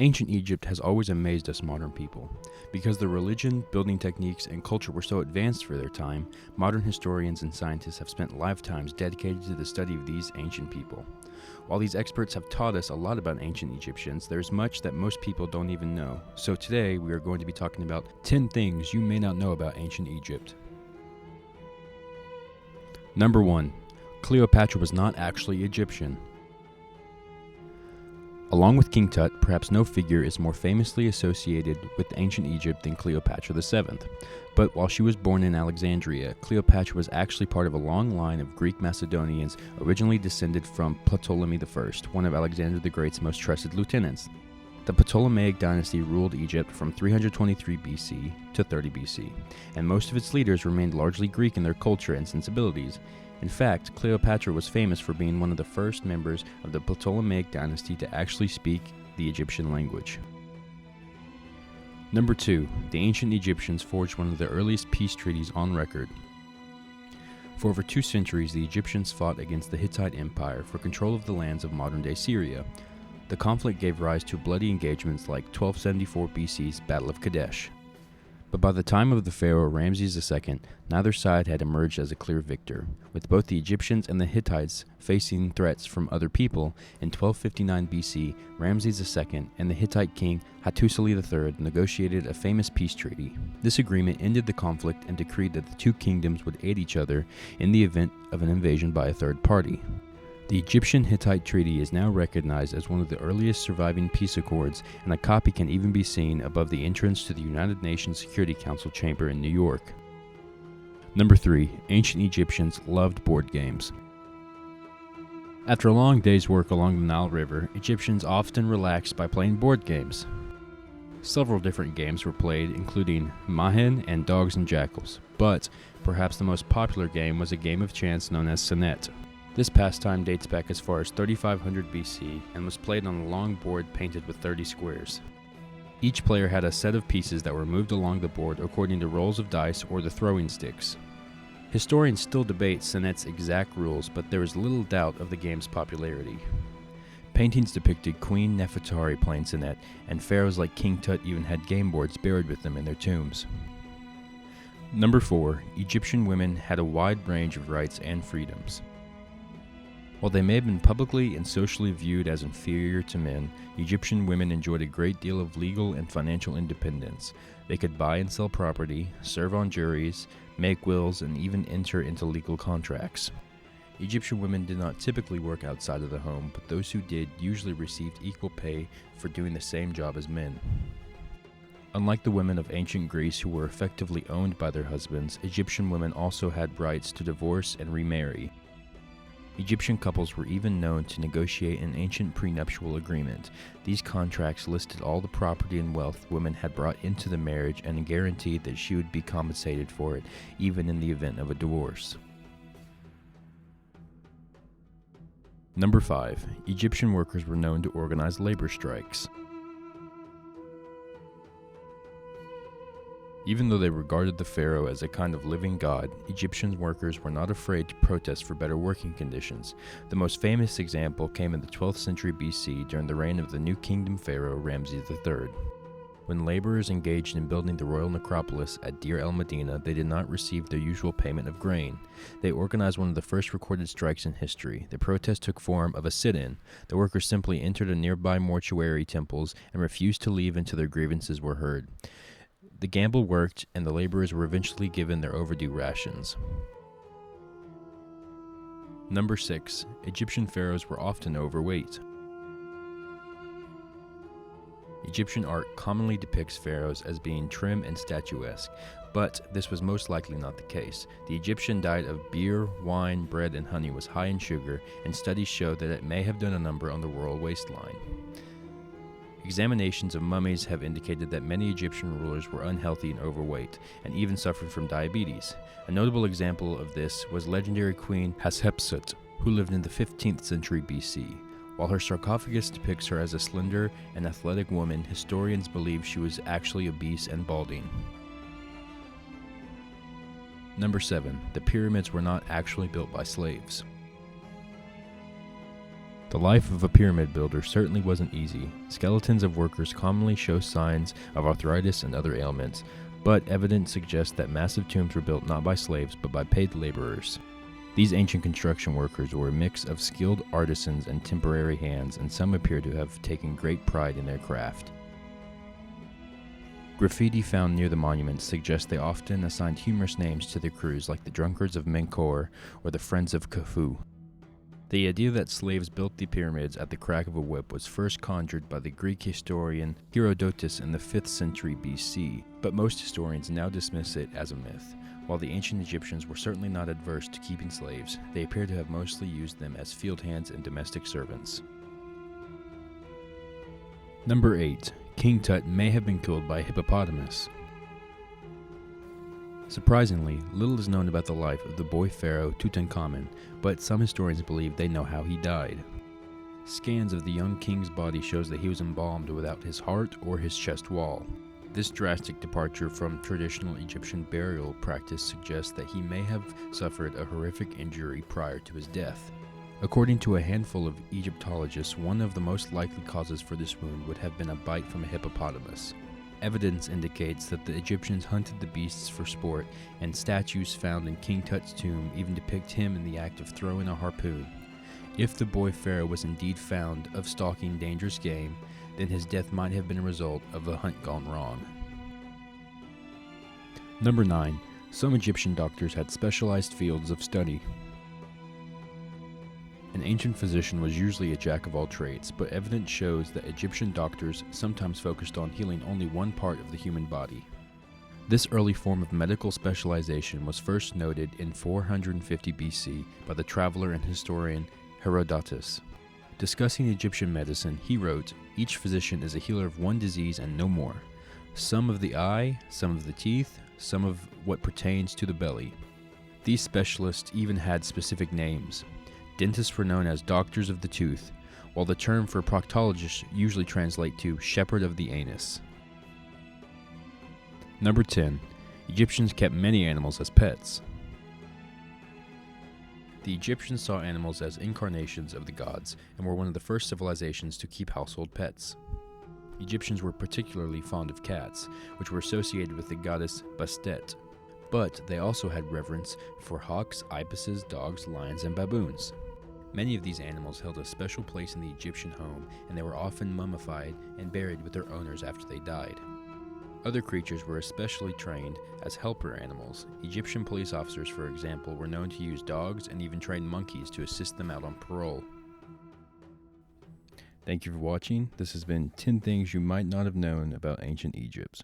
Ancient Egypt has always amazed us modern people. Because their religion, building techniques, and culture were so advanced for their time, modern historians and scientists have spent lifetimes dedicated to the study of these ancient people. While these experts have taught us a lot about ancient Egyptians, there's much that most people don't even know. So today we are going to be talking about 10 things you may not know about ancient Egypt. Number 1. Cleopatra was not actually Egyptian. Along with King Tut, perhaps no figure is more famously associated with ancient Egypt than Cleopatra VII. But while she was born in Alexandria, Cleopatra was actually part of a long line of Greek Macedonians originally descended from Ptolemy I, one of Alexander the Great's most trusted lieutenants. The Ptolemaic dynasty ruled Egypt from 323 BC to 30 BC, and most of its leaders remained largely Greek in their culture and sensibilities. In fact, Cleopatra was famous for being one of the first members of the Ptolemaic dynasty to actually speak the Egyptian language. Number 2. The ancient Egyptians forged one of the earliest peace treaties on record. For over 2 centuries, the Egyptians fought against the Hittite Empire for control of the lands of modern-day Syria. The conflict gave rise to bloody engagements like 1274 BC's Battle of Kadesh. But by the time of the pharaoh Ramses II, neither side had emerged as a clear victor, with both the Egyptians and the Hittites facing threats from other people. In 1259 BC, Ramses II and the Hittite king Hattusili III negotiated a famous peace treaty. This agreement ended the conflict and decreed that the two kingdoms would aid each other in the event of an invasion by a third party. The Egyptian-Hittite Treaty is now recognized as one of the earliest surviving peace accords, and a copy can even be seen above the entrance to the United Nations Security Council chamber in New York. Number 3. Ancient Egyptians loved board games. After a long day's work along the Nile River, Egyptians often relaxed by playing board games. Several different games were played, including Mahin and Dogs and Jackals, but perhaps the most popular game was a game of chance known as Senet. This pastime dates back as far as 3500 BC and was played on a long board painted with 30 squares. Each player had a set of pieces that were moved along the board according to rolls of dice or the throwing sticks. Historians still debate Senet's exact rules, but there is little doubt of the game's popularity. Paintings depicted Queen Nefertari playing Senet, and pharaohs like King Tut even had game boards buried with them in their tombs. Number 4. Egyptian women had a wide range of rights and freedoms. While they may have been publicly and socially viewed as inferior to men, Egyptian women enjoyed a great deal of legal and financial independence. They could buy and sell property, serve on juries, make wills, and even enter into legal contracts. Egyptian women did not typically work outside of the home, but those who did usually received equal pay for doing the same job as men. Unlike the women of ancient Greece who were effectively owned by their husbands, Egyptian women also had rights to divorce and remarry. Egyptian couples were even known to negotiate an ancient prenuptial agreement. These contracts listed all the property and wealth women had brought into the marriage and guaranteed that she would be compensated for it, even in the event of a divorce. Number 5. Egyptian workers were known to organize labor strikes. Even though they regarded the pharaoh as a kind of living god, Egyptian workers were not afraid to protest for better working conditions. The most famous example came in the 12th century BC during the reign of the New Kingdom pharaoh Ramses III. When laborers engaged in building the royal necropolis at Deir el-Medina, they did not receive their usual payment of grain. They organized one of the first recorded strikes in history. The protest took form of a sit-in. The workers simply entered a nearby mortuary temples and refused to leave until their grievances were heard. The gamble worked, and the laborers were eventually given their overdue rations. Number 6. Egyptian pharaohs were often overweight. Egyptian art commonly depicts pharaohs as being trim and statuesque, but this was most likely not the case. The Egyptian diet of beer, wine, bread, and honey was high in sugar, and studies show that it may have done a number on the royal waistline. Examinations of mummies have indicated that many Egyptian rulers were unhealthy and overweight, and even suffered from diabetes. A notable example of this was legendary Queen Hatshepsut, who lived in the 15th century BC. While her sarcophagus depicts her as a slender and athletic woman, historians believe she was actually obese and balding. Number 7. The pyramids were not actually built by slaves. The life of a pyramid builder certainly wasn't easy. Skeletons of workers commonly show signs of arthritis and other ailments, but evidence suggests that massive tombs were built not by slaves but by paid laborers. These ancient construction workers were a mix of skilled artisans and temporary hands, and some appear to have taken great pride in their craft. Graffiti found near the monuments suggests they often assigned humorous names to their crews, like the Drunkards of Menkaure or the Friends of Khufu. The idea that slaves built the pyramids at the crack of a whip was first conjured by the Greek historian Herodotus in the 5th century BC, but most historians now dismiss it as a myth. While the ancient Egyptians were certainly not adverse to keeping slaves, they appear to have mostly used them as field hands and domestic servants. Number 8. King Tut may have been killed by a hippopotamus. Surprisingly, little is known about the life of the boy pharaoh Tutankhamun, but some historians believe they know how he died. Scans of the young king's body shows that he was embalmed without his heart or his chest wall. This drastic departure from traditional Egyptian burial practice suggests that he may have suffered a horrific injury prior to his death. According to a handful of Egyptologists, one of the most likely causes for this wound would have been a bite from a hippopotamus. Evidence indicates that the Egyptians hunted the beasts for sport, and statues found in King Tut's tomb even depict him in the act of throwing a harpoon. If the boy pharaoh was indeed found of stalking dangerous game, then his death might have been a result of a hunt gone wrong. Number 9. Some Egyptian doctors had specialized fields of study. An ancient physician was usually a jack of all trades, but evidence shows that Egyptian doctors sometimes focused on healing only one part of the human body. This early form of medical specialization was first noted in 450 BC by the traveler and historian Herodotus. Discussing Egyptian medicine, he wrote, "Each physician is a healer of one disease and no more. Some of the eye, some of the teeth, some of what pertains to the belly." These specialists even had specific names. Dentists were known as doctors of the tooth, while the term for proctologists usually translate to shepherd of the anus. Number 10. Egyptians kept many animals as pets. The Egyptians saw animals as incarnations of the gods and were one of the first civilizations to keep household pets. Egyptians were particularly fond of cats, which were associated with the goddess Bastet, but they also had reverence for hawks, ibises, dogs, lions, and baboons. Many of these animals held a special place in the Egyptian home, and they were often mummified and buried with their owners after they died. Other creatures were especially trained as helper animals. Egyptian police officers, for example, were known to use dogs and even train monkeys to assist them out on parole. Thank you for watching. This has been 10 Things You Might Not Have Known About Ancient Egypt.